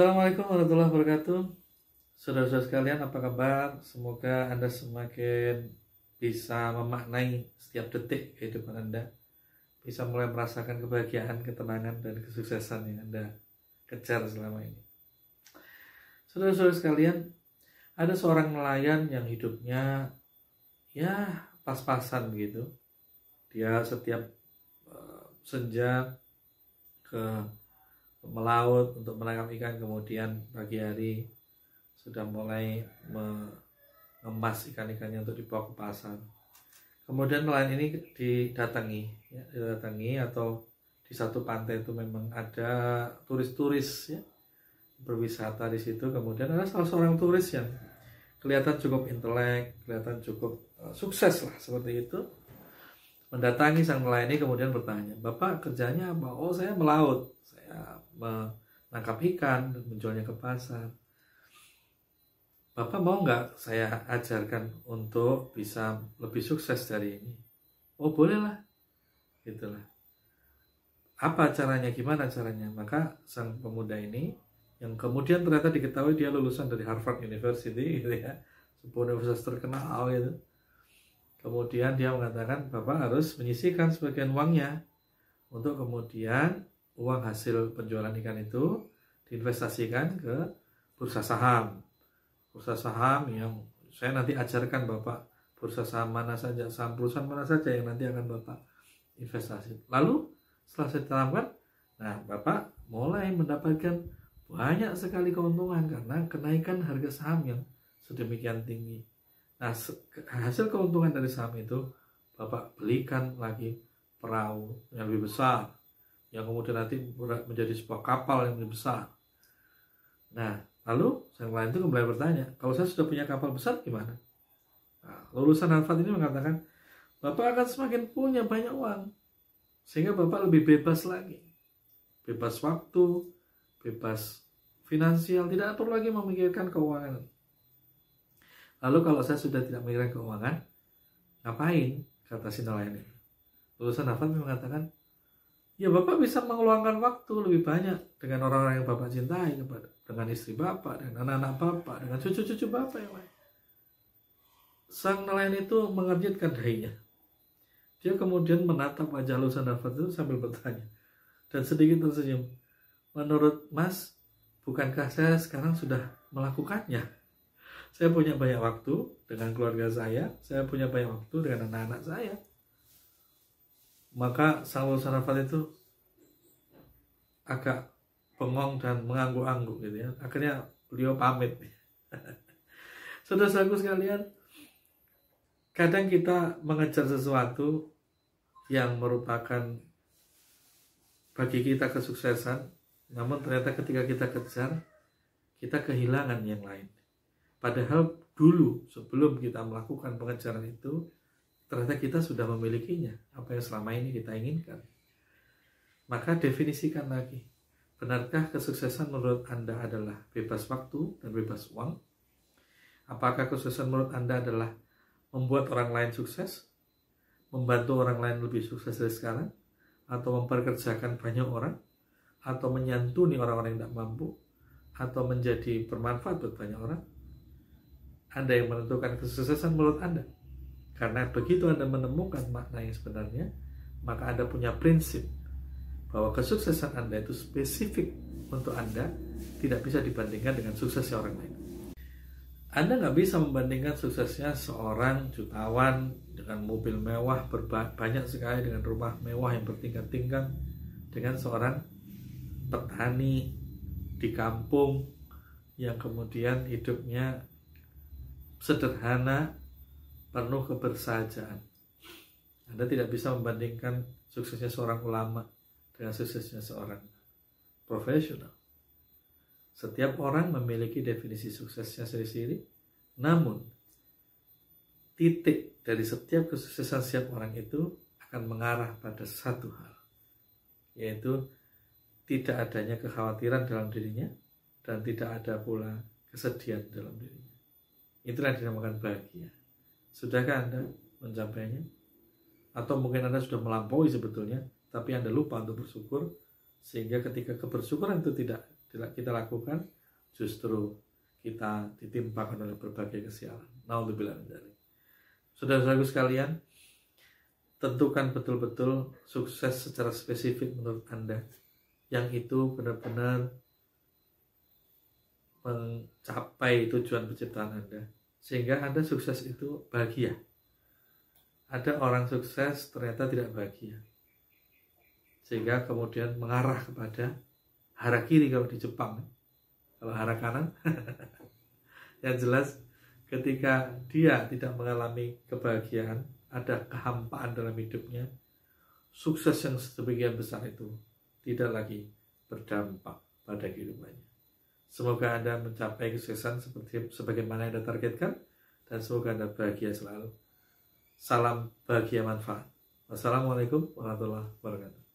Assalamualaikum warahmatullahi wabarakatuh. Saudara-saudara sekalian, apa kabar? Semoga Anda semakin bisa memaknai setiap detik kehidupan Anda, bisa mulai merasakan kebahagiaan, ketenangan, dan kesuksesan yang Anda kejar selama ini. Saudara-saudara sekalian, ada seorang nelayan yang hidupnya ya pas-pasan gitu. Dia setiap senja ke melaut untuk menangkap ikan, kemudian pagi hari sudah mulai mengemas ikan-ikannya untuk dibawa ke pasar. Kemudian nelayan ini didatangi atau di satu pantai itu memang ada turis-turis ya, berwisata di situ. Kemudian ada salah seorang turis yang kelihatan cukup intelek, kelihatan cukup sukses lah seperti itu, mendatangi sang nelayan ini, kemudian bertanya, "Bapak kerjanya apa?" "Oh, saya melaut, saya menangkap ikan dan menjualnya ke pasar." "Bapak mau nggak saya ajarkan untuk bisa lebih sukses dari ini?" "Oh, bolehlah." Gitulah. "Apa caranya? Gimana caranya?" Maka sang pemuda ini, yang kemudian ternyata diketahui dia lulusan dari Harvard University gitu ya, sebuah universitas terkenal gitu. Kemudian dia mengatakan, "Bapak harus menyisihkan sebagian uangnya untuk kemudian uang hasil penjualan ikan itu diinvestasikan ke bursa saham. Bursa saham yang saya nanti ajarkan Bapak bursa saham mana saja, saham perusahaan mana saja yang nanti akan Bapak investasi." Lalu setelah saya tanamkan, nah Bapak mulai mendapatkan banyak sekali keuntungan karena kenaikan harga saham yang sedemikian tinggi. Nah, hasil keuntungan dari saham itu Bapak belikan lagi perahu yang lebih besar, yang kemudian nanti menjadi sebuah kapal yang lebih besar. Nah, lalu sang nelayan itu kembali bertanya, "Kalau saya sudah punya kapal besar gimana?" Nah, lulusan Harvard ini mengatakan, "Bapak akan semakin punya banyak uang, sehingga Bapak lebih bebas lagi. Bebas waktu, bebas finansial, tidak perlu lagi memikirkan keuangan." "Lalu kalau saya sudah tidak memikirkan keuangan, ngapain?" kata si nelayan ini. Lulusan Harvard mengatakan, "Ya Bapak bisa mengeluangkan waktu lebih banyak dengan orang-orang yang Bapak cintai, dengan istri Bapak, dengan anak-anak Bapak, dengan cucu-cucu Bapak yang lain." Sang nelayan itu mengernyitkan dahinya. Dia kemudian menatap wajah lulusan Harvard itu sambil bertanya dan sedikit tersenyum, "Menurut Mas, bukankah saya sekarang sudah melakukannya? Saya punya banyak waktu dengan keluarga saya punya banyak waktu dengan anak-anak saya." Maka sang lulusan Harvard itu agak bengong dan mengangguk-angguk gitu ya. Akhirnya beliau pamit. Saudara-saudaraku sekalian, kadang kita mengejar sesuatu yang merupakan bagi kita kesuksesan, namun ternyata ketika kita kejar, kita kehilangan yang lain. Padahal dulu sebelum kita melakukan pengejaran itu, ternyata kita sudah memilikinya, apa yang selama ini kita inginkan. Maka definisikan lagi, benarkah kesuksesan menurut Anda adalah bebas waktu dan bebas uang? Apakah kesuksesan menurut Anda adalah membuat orang lain sukses, membantu orang lain lebih sukses dari sekarang, atau memperkerjakan banyak orang, atau menyantuni orang-orang yang tidak mampu, atau menjadi bermanfaat buat banyak orang? Anda yang menentukan kesuksesan menurut Anda. Karena begitu Anda menemukan makna yang sebenarnya, maka Anda punya prinsip bahwa kesuksesan Anda itu spesifik untuk Anda, tidak bisa dibandingkan dengan suksesnya orang lain. Anda nggak bisa membandingkan suksesnya seorang jutawan dengan mobil mewah banyak sekali, dengan rumah mewah yang bertingkat-tingkat, dengan seorang petani di kampung yang kemudian hidupnya sederhana, penuh kebersahajaan. Anda tidak bisa membandingkan suksesnya seorang ulama dengan suksesnya seorang profesional. Setiap orang memiliki definisi suksesnya sendiri-sendiri, namun titik dari setiap kesuksesan setiap orang itu akan mengarah pada satu hal, yaitu tidak adanya kekhawatiran dalam dirinya dan tidak ada pula kesedihan dalam dirinya. Itulah yang dinamakan bahagia. Sudahkah Anda mencapainya? Atau mungkin Anda sudah melampaui sebetulnya, tapi Anda lupa untuk bersyukur, sehingga ketika kebersyukuran itu tidak kita lakukan, justru kita ditimpakan oleh berbagai kesialan. Naudzubillah min dzalik. Saudara-saudaraku sekalian, tentukan betul-betul sukses secara spesifik menurut Anda, yang itu benar-benar mencapai tujuan penciptaan Anda, sehingga Anda sukses itu bahagia. Ada orang sukses ternyata tidak bahagia, sehingga kemudian mengarah kepada harakiri kalau di Jepang. Kalau hara kanan, yang jelas ketika dia tidak mengalami kebahagiaan, ada kehampaan dalam hidupnya, sukses yang sedemikian besar itu tidak lagi berdampak pada kehidupannya. Semoga Anda mencapai kesuksesan sebagaimana Anda targetkan, dan semoga Anda bahagia selalu. Salam bahagia manfaat. Wassalamualaikum warahmatullahi wabarakatuh.